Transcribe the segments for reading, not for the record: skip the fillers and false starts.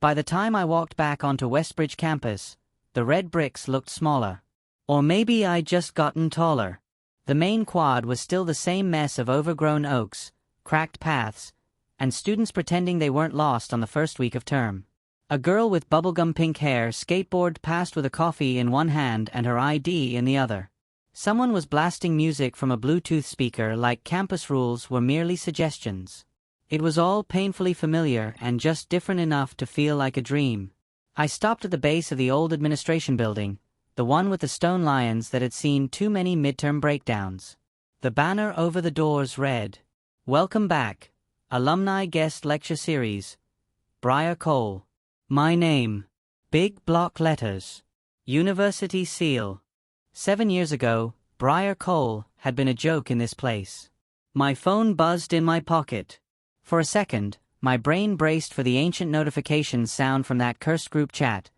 By the time I walked back onto Westbridge campus, the red bricks looked smaller. Or maybe I'd just gotten taller. The main quad was still the same mess of overgrown oaks, cracked paths, and students pretending they weren't lost on the first week of term. A girl with bubblegum pink hair skateboarded past with a coffee in one hand and her ID in the other. Someone was blasting music from a Bluetooth speaker like campus rules were merely suggestions. It was all painfully familiar and just different enough to feel like a dream. I stopped at the base of the old administration building, the one with the stone lions that had seen too many midterm breakdowns. The banner over the doors read, "Welcome back, Alumni Guest Lecture Series, Briar Cole. My name." Big block letters. University seal. 7 years ago, Briar Cole had been a joke in this place. My phone buzzed in my pocket. For a second, my brain braced for the ancient notification sound from that cursed group chat.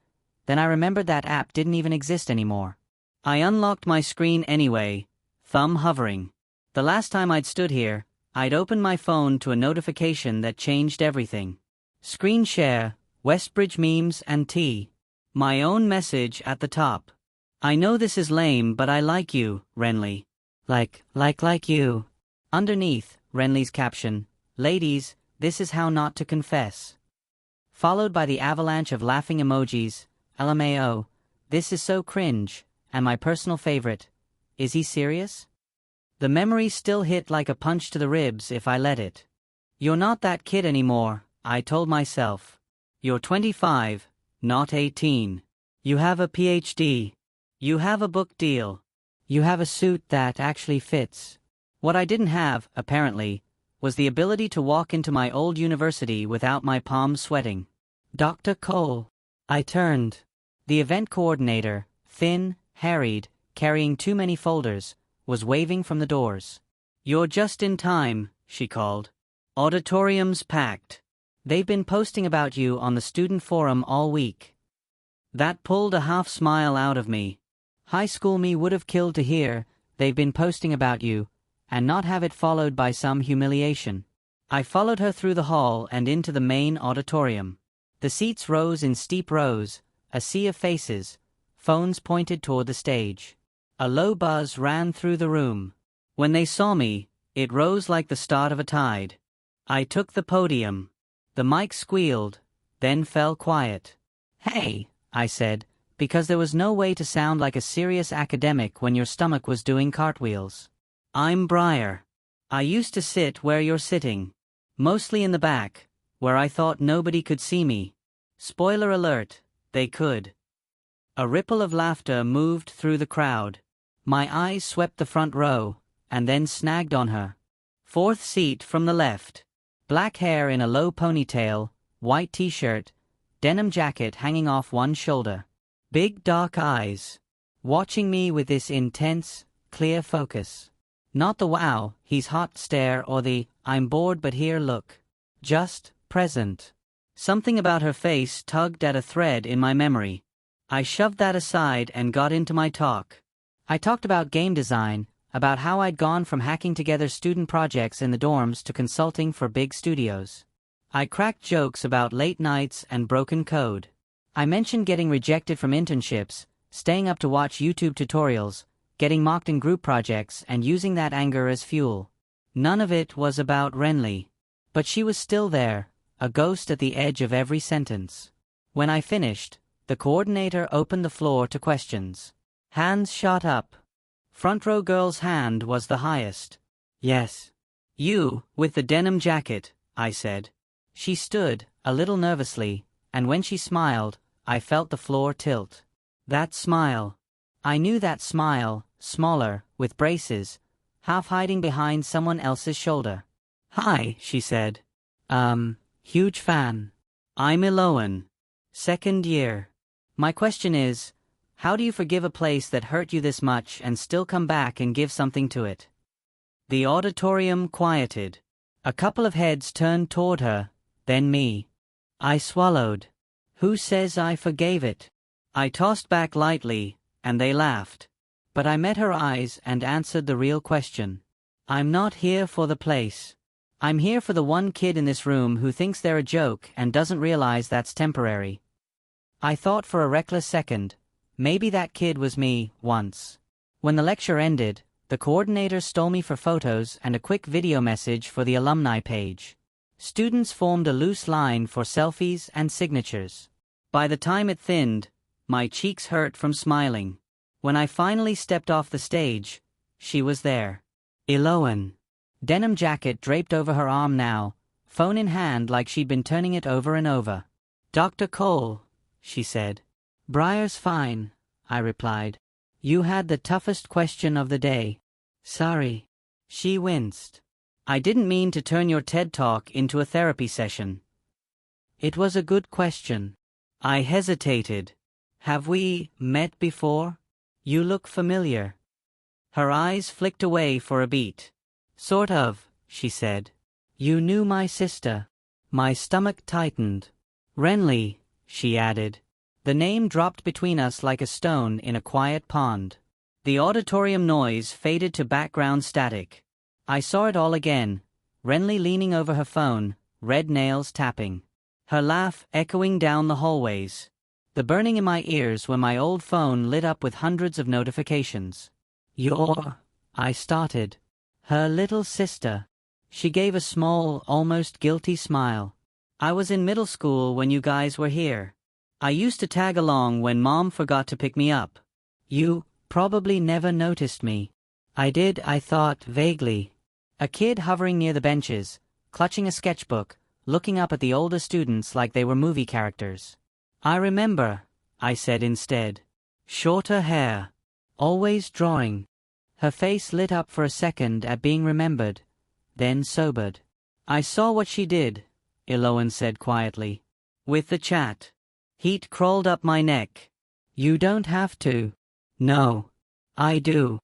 Then I remembered that app didn't even exist anymore. I unlocked my screen anyway, thumb hovering. The last time I'd stood here, I'd opened my phone to a notification that changed everything. Screen share, Westbridge memes and tea. My own message at the top. "I know this is lame, but I like you, Renley." Like you. Underneath, Renley's caption, "Ladies, this is how not to confess." Followed by the avalanche of laughing emojis, LMAO, "This is so cringe," and my personal favorite, "Is he serious?" The memory still hit like a punch to the ribs if I let it. "You're not that kid anymore," I told myself. "You're 25, not 18. You have a PhD. You have a book deal. You have a suit that actually fits." What I didn't have, apparently, was the ability to walk into my old university without my palms sweating. "Dr. Cole." I turned. The event coordinator, thin, harried, carrying too many folders, was waving from the doors. "You're just in time," she called. "Auditorium's packed. They've been posting about you on the student forum all week." That pulled a half smile out of me. High school me would have killed to hear, "They've been posting about you," and not have it followed by some humiliation. I followed her through the hall and into the main auditorium. The seats rose in steep rows, a sea of faces, phones pointed toward the stage. A low buzz ran through the room. When they saw me, it rose like the start of a tide. I took the podium. The mic squealed, then fell quiet. "Hey," I said, because there was no way to sound like a serious academic when your stomach was doing cartwheels. "I'm Briar. I used to sit where you're sitting. Mostly in the back, where I thought nobody could see me. Spoiler alert, they could." A ripple of laughter moved through the crowd. My eyes swept the front row, and then snagged on her. Fourth seat from the left. Black hair in a low ponytail, white t-shirt, denim jacket hanging off one shoulder. Big dark eyes. Watching me with this intense, clear focus. Not the "wow, he's hot" stare or the "I'm bored but here" look. Just present. Something about her face tugged at a thread in my memory. I shoved that aside and got into my talk. I talked about game design, about how I'd gone from hacking together student projects in the dorms to consulting for big studios. I cracked jokes about late nights and broken code. I mentioned getting rejected from internships, staying up to watch YouTube tutorials, getting mocked in group projects, and using that anger as fuel. None of it was about Renley. But she was still there, a ghost at the edge of every sentence. When I finished, the coordinator opened the floor to questions. Hands shot up. Front row girl's hand was the highest. "Yes. You, with the denim jacket," I said. She stood, a little nervously, and when she smiled, I felt the floor tilt. That smile. I knew that smile, smaller, with braces, half hiding behind someone else's shoulder. "Hi," she said. Huge fan. I'm Elowen. Second year. My question is, how do you forgive a place that hurt you this much and still come back and give something to it?" The auditorium quieted. A couple of heads turned toward her, then me. I swallowed. Who says I forgave it? I tossed back lightly, and they laughed. But I met her eyes and answered the real question. I'm not here for the place. I'm here for the one kid in this room who thinks they're a joke and doesn't realize that's temporary. I thought for a reckless second, maybe that kid was me, once. When the lecture ended, the coordinator stole me for photos and a quick video message for the alumni page. Students formed a loose line for selfies and signatures. By the time it thinned, my cheeks hurt from smiling. When I finally stepped off the stage, she was there. Elowen. Denim jacket draped over her arm now, phone in hand like she'd been turning it over and over. "Dr. Cole," she said. "Briar's fine," I replied. "You had the toughest question of the day." "Sorry." She winced. "I didn't mean to turn your TED Talk into a therapy session." "It was a good question." I hesitated. "Have we met before? You look familiar." Her eyes flicked away for a beat. "Sort of," she said. "You knew my sister." My stomach tightened. "Renley," she added. The name dropped between us like a stone in a quiet pond. The auditorium noise faded to background static. I saw it all again, Renley leaning over her phone, red nails tapping. Her laugh echoing down the hallways. The burning in my ears when my old phone lit up with hundreds of notifications. "You're," I started. "Her little sister." She gave a small, almost guilty smile. "I was in middle school when you guys were here. I used to tag along when Mom forgot to pick me up. You probably never noticed me." "I did," I thought vaguely. A kid hovering near the benches, clutching a sketchbook, looking up at the older students like they were movie characters. "I remember," I said instead. "Shorter hair. Always drawing." Her face lit up for a second at being remembered, then sobered. "I saw what she did," Elowen said quietly. "With the chat." Heat crawled up my neck. "You don't have to." "No. I do."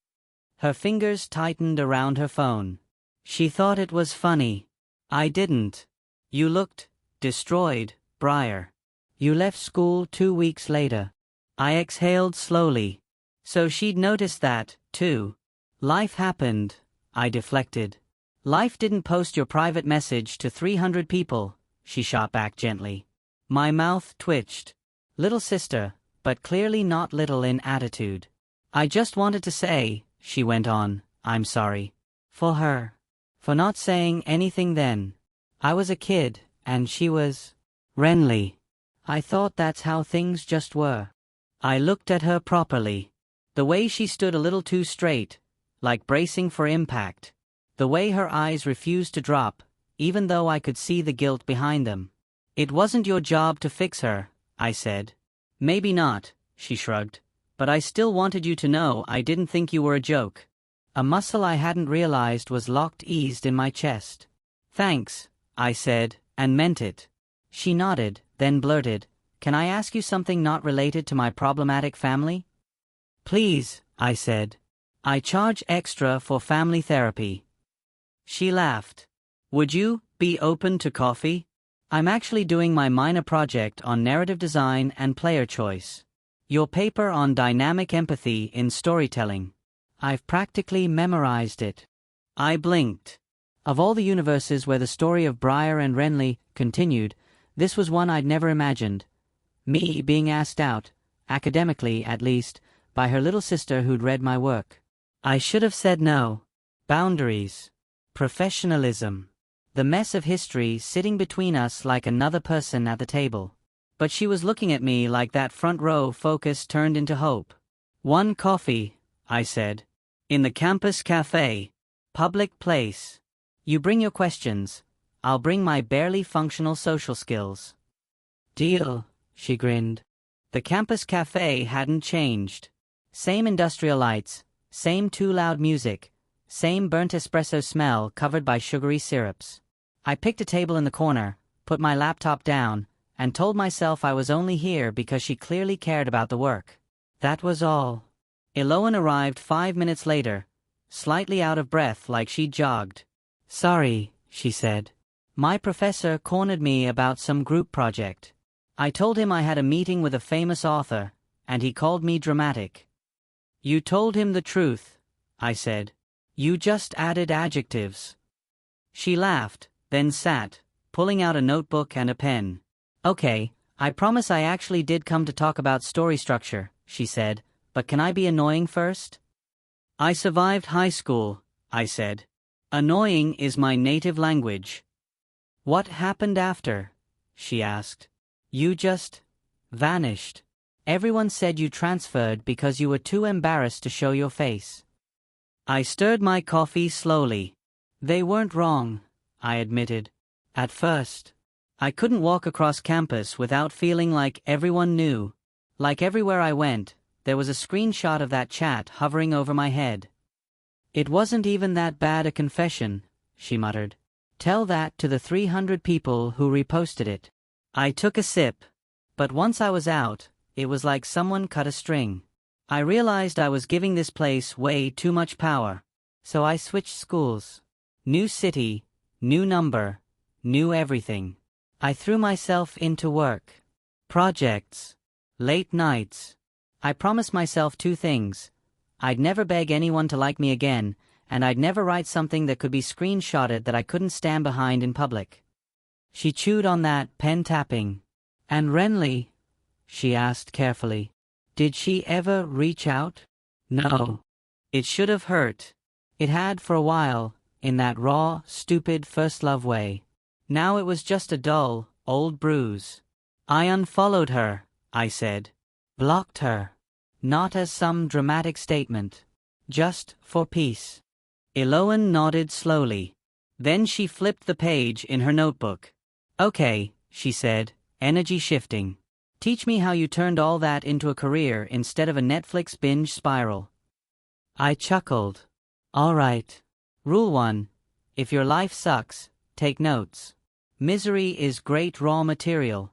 Her fingers tightened around her phone. "She thought it was funny." "I didn't." "You looked destroyed, Briar." "You left school 2 weeks later." I exhaled slowly. So she'd noticed that, too. "Life happened," I deflected. "Life didn't post your private message to 300 people," she shot back gently. My mouth twitched. Little sister, but clearly not little in attitude. "I just wanted to say," she went on, "I'm sorry. For her. For not saying anything then. I was a kid, and she was Renley. I thought that's how things just were." I looked at her properly. The way she stood a little too straight, like bracing for impact. The way her eyes refused to drop, even though I could see the guilt behind them. "It wasn't your job to fix her," I said. "Maybe not," she shrugged. "But I still wanted you to know I didn't think you were a joke." A muscle I hadn't realized was locked eased in my chest. "Thanks," I said, and meant it. She nodded, then blurted, "Can I ask you something not related to my problematic family?" "Please," I said. "I charge extra for family therapy." She laughed. "Would you be open to coffee? I'm actually doing my minor project on narrative design and player choice. Your paper on dynamic empathy in storytelling. I've practically memorized it." I blinked. Of all the universes where the story of Briar and Renley continued, this was one I'd never imagined. Me being asked out, academically at least, by her little sister who'd read my work. I should have said no. Boundaries. Professionalism. The mess of history sitting between us like another person at the table. But she was looking at me like that front row focus turned into hope. "One coffee," I said. "In the campus cafe. Public place. You bring your questions. I'll bring my barely functional social skills." "Deal," she grinned. The campus cafe hadn't changed. Same industrial lights, same too loud music, same burnt espresso smell covered by sugary syrups. I picked a table in the corner, put my laptop down, and told myself I was only here because she clearly cared about the work. That was all. Elowen arrived 5 minutes later, slightly out of breath like she'd jogged. "Sorry," she said. "My professor cornered me about some group project. I told him I had a meeting with a famous author, and he called me dramatic." "You told him the truth," I said. "You just added adjectives." She laughed, then sat, pulling out a notebook and a pen. Okay, I promise I actually did come to talk about story structure, she said, but can I be annoying first? I survived high school, I said. Annoying is my native language. What happened after? She asked. You just vanished. Everyone said you transferred because you were too embarrassed to show your face. I stirred my coffee slowly. They weren't wrong, I admitted. At first, I couldn't walk across campus without feeling like everyone knew. Like everywhere I went, there was a screenshot of that chat hovering over my head. It wasn't even that bad a confession, she muttered. Tell that to the 300 people who reposted it. I took a sip. But once I was out, it was like someone cut a string. I realized I was giving this place way too much power. So I switched schools. New city, new number, new everything. I threw myself into work. Projects. Late nights. I promised myself 2 things. I'd never beg anyone to like me again, and I'd never write something that could be screenshotted that I couldn't stand behind in public. She chewed on that, pen tapping. And Renley? She asked carefully. Did she ever reach out? No. It should have hurt. It had for a while, in that raw, stupid first love way. Now it was just a dull, old bruise. I unfollowed her, I said. Blocked her. Not as some dramatic statement. Just for peace. Elowen nodded slowly. Then she flipped the page in her notebook. Okay, she said, energy shifting. Teach me how you turned all that into a career instead of a Netflix binge spiral. I chuckled. All right. Rule 1. If your life sucks, take notes. Misery is great raw material.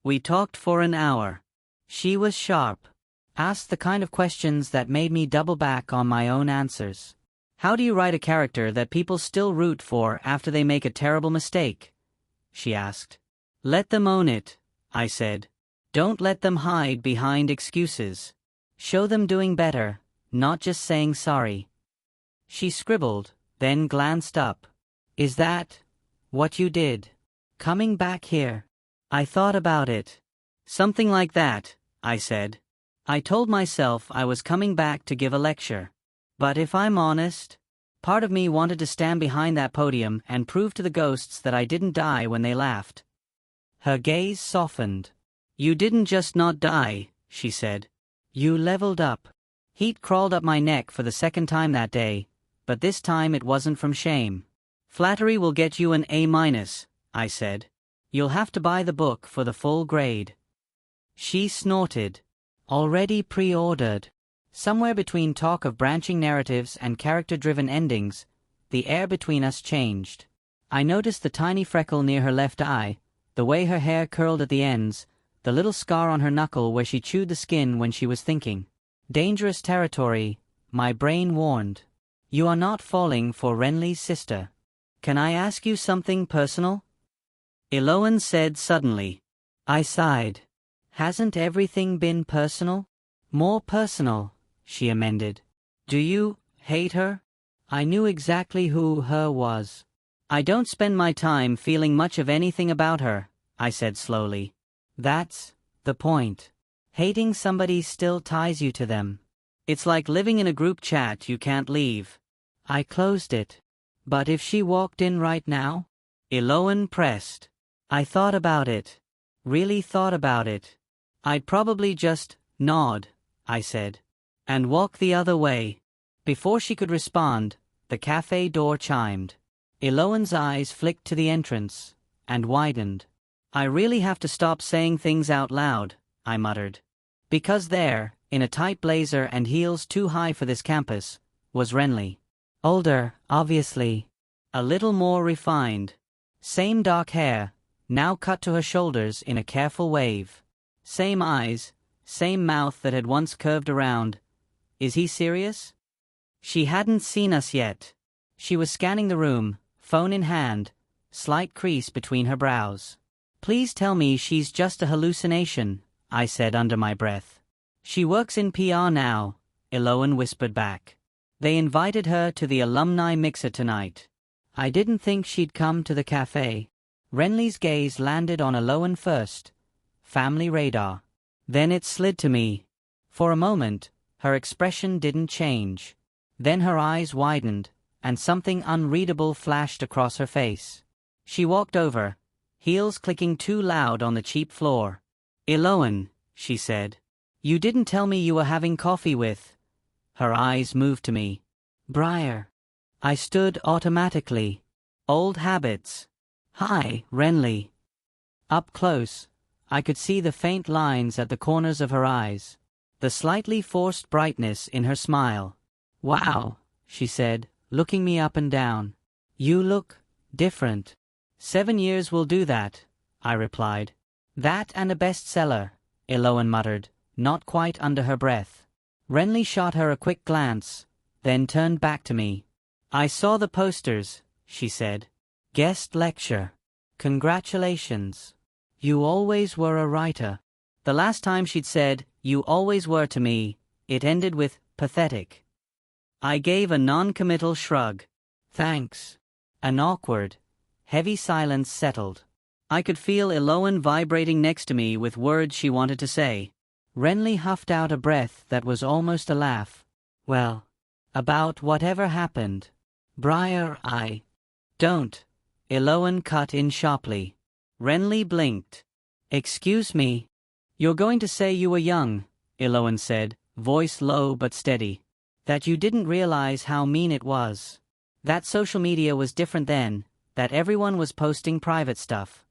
We talked for an hour. She was sharp. Asked the kind of questions that made me double back on my own answers. How do you write a character that people still root for after they make a terrible mistake? She asked. Let them own it, I said. Don't let them hide behind excuses. Show them doing better, not just saying sorry. She scribbled, then glanced up. Is that what you did? Coming back here? I thought about it. Something like that, I said. I told myself I was coming back to give a lecture. But if I'm honest, part of me wanted to stand behind that podium and prove to the ghosts that I didn't die when they laughed. Her gaze softened. You didn't just not die, she said. You leveled up. Heat crawled up my neck for the second time that day, but this time it wasn't from shame. Flattery will get you an A-, I said. You'll have to buy the book for the full grade. She snorted. Already pre-ordered. Somewhere between talk of branching narratives and character-driven endings, the air between us changed. I noticed the tiny freckle near her left eye, the way her hair curled at the ends, the little scar on her knuckle where she chewed the skin when she was thinking. Dangerous territory, my brain warned. You are not falling for Renley's sister. Can I ask you something personal? Elowen said suddenly. I sighed. Hasn't everything been personal? More personal, she amended. Do you hate her? I knew exactly who her was. I don't spend my time feeling much of anything about her, I said slowly. That's the point. Hating somebody still ties you to them. It's like living in a group chat you can't leave. I closed it. But if she walked in right now? Elowen pressed. I thought about it. Really thought about it. I'd probably just nod, I said, and walk the other way. Before she could respond, the cafe door chimed. Elowen's eyes flicked to the entrance, and widened. I really have to stop saying things out loud, I muttered. Because there, in a tight blazer and heels too high for this campus, was Renley. Older, obviously. A little more refined. Same dark hair, now cut to her shoulders in a careful wave. Same eyes, same mouth that had once curved around. Is he serious? She hadn't seen us yet. She was scanning the room, phone in hand, slight crease between her brows. Please tell me she's just a hallucination, I said under my breath. She works in PR now, Elowen whispered back. They invited her to the alumni mixer tonight. I didn't think she'd come to the cafe. Renley's gaze landed on Elowen first. Family radar. Then it slid to me. For a moment, her expression didn't change. Then her eyes widened, and something unreadable flashed across her face. She walked over, heels clicking too loud on the cheap floor. "Elowen," she said. "You didn't tell me you were having coffee with—" Her eyes moved to me. "Briar." I stood automatically. Old habits. "Hi, Renley." Up close, I could see the faint lines at the corners of her eyes, the slightly forced brightness in her smile. "Wow," she said, looking me up and down. "You look different." 7 years will do that, I replied. "That and a bestseller," Elowen muttered, not quite under her breath. Renley shot her a quick glance, then turned back to me. "I saw the posters," she said. "Guest lecture. Congratulations. You always were a writer." The last time she'd said, "You always were" to me, it ended with pathetic. I gave a non-committal shrug. "Thanks." An awkward, heavy silence settled. I could feel Elowen vibrating next to me with words she wanted to say. Renley huffed out a breath that was almost a laugh. "Well, about whatever happened. Briar, Don't," Elowen cut in sharply. Renley blinked. "Excuse me." "You're going to say you were young," Elowen said, voice low but steady. "That you didn't realize how mean it was. That social media was different then, that everyone was posting private stuff."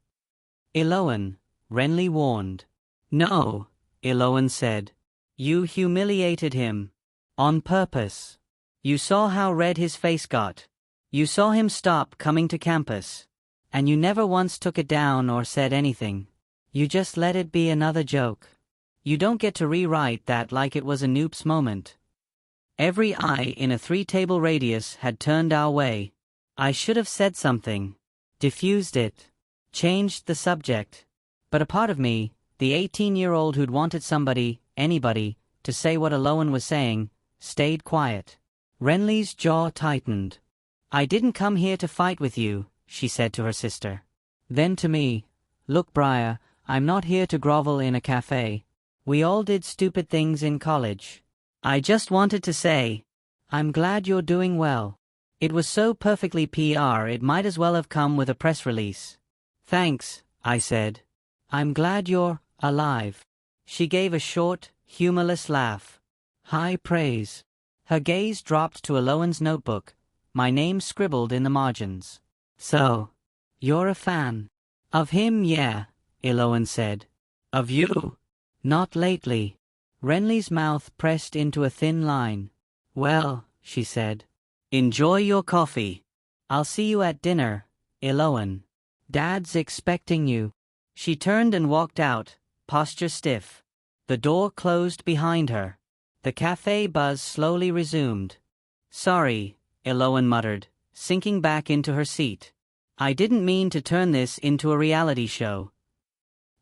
"Elowen," Renley warned. "No," Elowen said. "You humiliated him. On purpose. You saw how red his face got. You saw him stop coming to campus. And you never once took it down or said anything. You just let it be another joke. You don't get to rewrite that like it was a noops moment." Every eye in a 3-table radius had turned our way. I should have said something. Diffused it. Changed the subject. But a part of me, the 18-year-old who'd wanted somebody, anybody, to say what Elowen was saying, stayed quiet. Renley's jaw tightened. "I didn't come here to fight with you," she said to her sister. Then to me, "Look, Briar, I'm not here to grovel in a cafe. We all did stupid things in college. I just wanted to say, I'm glad you're doing well." It was so perfectly PR it might as well have come with a press release. "Thanks," I said. "I'm glad you're alive." She gave a short, humorless laugh. High praise. Her gaze dropped to Elowen's notebook, my name scribbled in the margins. "So, you're a fan." "Of him, yeah," Elowen said. "Of you?" "Not lately." Renley's mouth pressed into a thin line. "Well," she said. "Enjoy your coffee. I'll see you at dinner, Elowen. Dad's expecting you." She turned and walked out, posture stiff. The door closed behind her. The cafe buzz slowly resumed. "Sorry," Elowen muttered, sinking back into her seat. "I didn't mean to turn this into a reality show."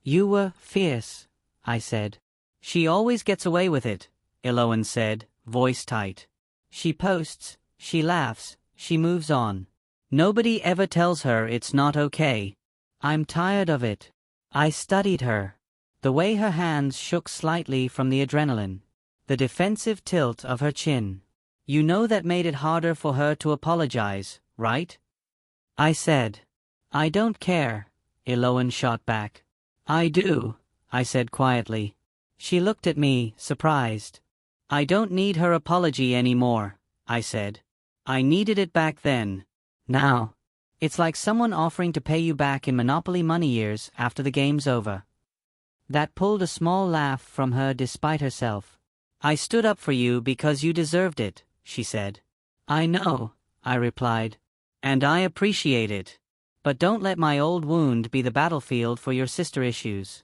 "You were fierce," I said. "She always gets away with it," Elowen said, voice tight. "She posts, she laughs, she moves on. Nobody ever tells her it's not okay. I'm tired of it." I studied her. The way her hands shook slightly from the adrenaline. The defensive tilt of her chin. "You know that made it harder for her to apologize, right?" I said. "I don't care," Elowen shot back. "I do," I said quietly. She looked at me, surprised. "I don't need her apology anymore," I said. "I needed it back then. Now, it's like someone offering to pay you back in Monopoly money years after the game's over." That pulled a small laugh from her despite herself. "I stood up for you because you deserved it," she said. "I know," I replied. "And I appreciate it. But don't let my old wound be the battlefield for your sister issues."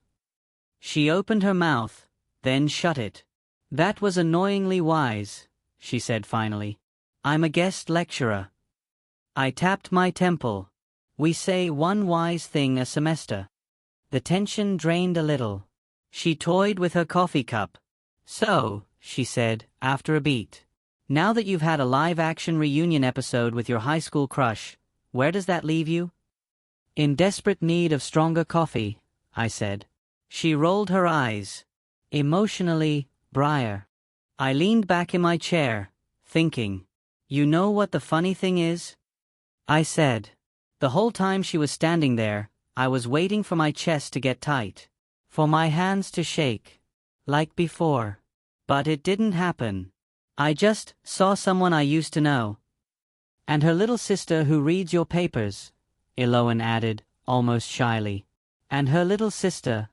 She opened her mouth, then shut it. "That was annoyingly wise," she said finally. "I'm a guest lecturer." I tapped my temple. "We say one wise thing a semester." The tension drained a little. She toyed with her coffee cup. "So," she said, after a beat, "now that you've had a live-action reunion episode with your high school crush, Where does that leave you? In desperate need of stronger coffee, I said. She rolled her eyes. Emotionally, Briar. I leaned back in my chair, thinking. You know what the funny thing is? I said. The whole time she was standing there, I was waiting for my chest to get tight. For my hands to shake. Like before. But it didn't happen. I just saw someone I used to know. And her little sister who reads your papers, Elowen added, almost shyly. And her little sister,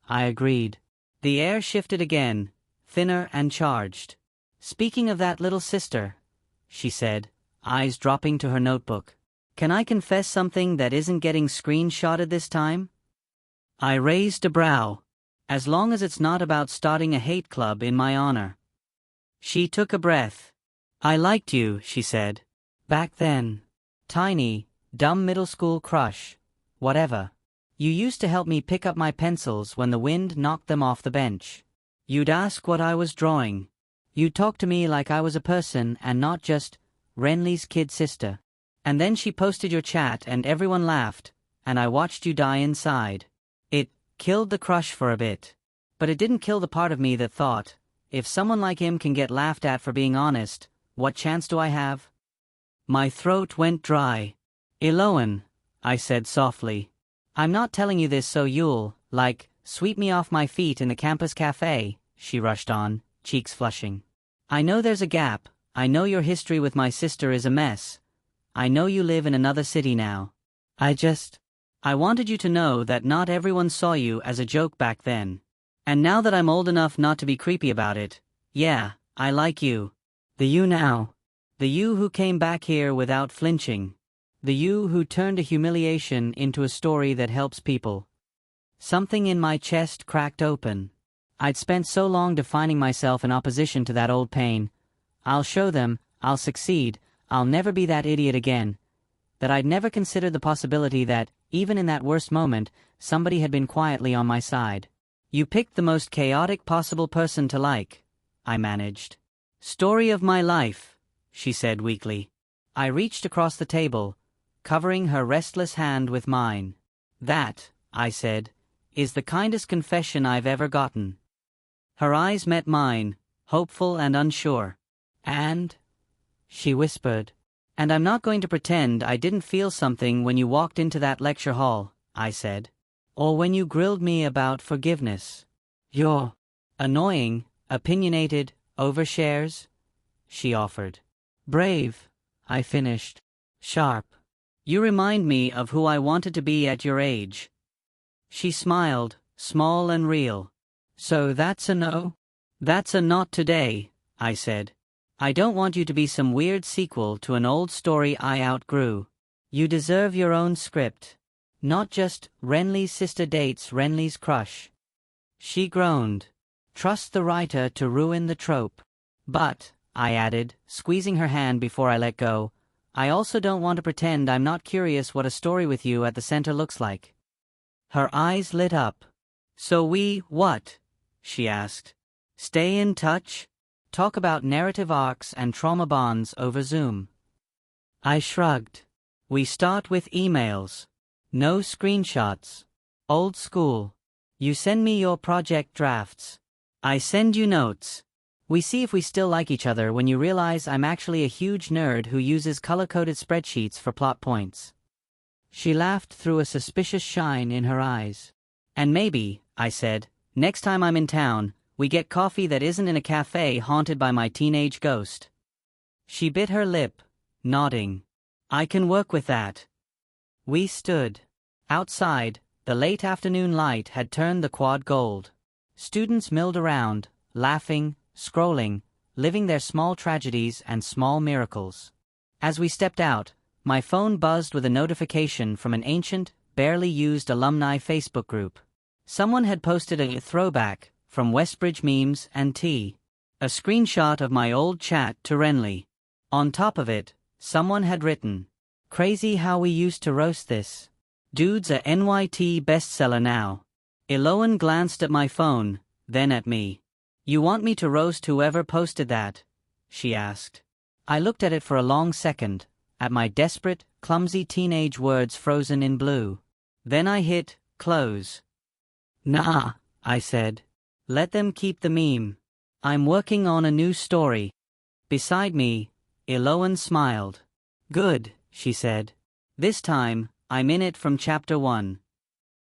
I agreed. The air shifted again, thinner and charged. Speaking of that little sister, she said, eyes dropping to her notebook. Can I confess something that isn't getting screenshotted this time? I raised a brow. As long as it's not about starting a hate club in my honor. She took a breath. I liked you, she said. Back then. Tiny, dumb middle school crush. Whatever. You used to help me pick up my pencils when the wind knocked them off the bench. You'd ask what I was drawing. You'd talk to me like I was a person and not just Renley's kid sister. And then she posted your chat and everyone laughed, and I watched you die inside. It killed the crush for a bit. But it didn't kill the part of me that thought, if someone like him can get laughed at for being honest, what chance do I have? My throat went dry. Elowen, I said softly. I'm not telling you this so you'll, sweep me off my feet in the campus cafe, she rushed on, cheeks flushing. I know there's a gap, I know your history with my sister is a mess. I know you live in another city now. I wanted you to know that not everyone saw you as a joke back then. And now that I'm old enough not to be creepy about it, yeah, I like you. The you now. The you who came back here without flinching. The you who turned a humiliation into a story that helps people. Something in my chest cracked open. I'd spent so long defining myself in opposition to that old pain. I'll show them, I'll succeed, I'll never be that idiot again. That I'd never considered the possibility that, even in that worst moment, somebody had been quietly on my side. You picked the most chaotic possible person to like, I managed. Story of my life, she said weakly. I reached across the table, covering her restless hand with mine. That, I said, is the kindest confession I've ever gotten. Her eyes met mine, hopeful and unsure. And? She whispered. And I'm not going to pretend I didn't feel something when you walked into that lecture hall, I said. Or when you grilled me about forgiveness. You're annoying, opinionated, overshares, she offered. Brave, I finished. Sharp. You remind me of who I wanted to be at your age. She smiled, small and real. So that's a no? That's a not today, I said. I don't want you to be some weird sequel to an old story I outgrew. You deserve your own script. Not just Renley's sister dates Renley's crush. She groaned. Trust the writer to ruin the trope. But, I added, squeezing her hand before I let go, I also don't want to pretend I'm not curious what a story with you at the center looks like. Her eyes lit up. So what? She asked. Stay in touch? Talk about narrative arcs and trauma bonds over Zoom. I shrugged. We start with emails. No screenshots. Old school. You send me your project drafts. I send you notes. We see if we still like each other when you realize I'm actually a huge nerd who uses color-coded spreadsheets for plot points. She laughed through a suspicious shine in her eyes. And maybe, I said, next time I'm in town, we get coffee that isn't in a cafe haunted by my teenage ghost. She bit her lip, nodding. I can work with that. We stood. Outside, the late afternoon light had turned the quad gold. Students milled around, laughing, scrolling, living their small tragedies and small miracles. As we stepped out, my phone buzzed with a notification from an ancient, barely used alumni Facebook group. Someone had posted a throwback from Westbridge memes and tea. A screenshot of my old chat to Renley. On top of it, someone had written, Crazy how we used to roast this. Dude's a NYT bestseller now. Elowen glanced at my phone, then at me. You want me to roast whoever posted that? She asked. I looked at it for a long second, at my desperate, clumsy teenage words frozen in blue. Then I hit close. Nah, I said. Let them keep the meme. I'm working on a new story. Beside me, Elowen smiled. Good, she said. This time, I'm in it from chapter 1.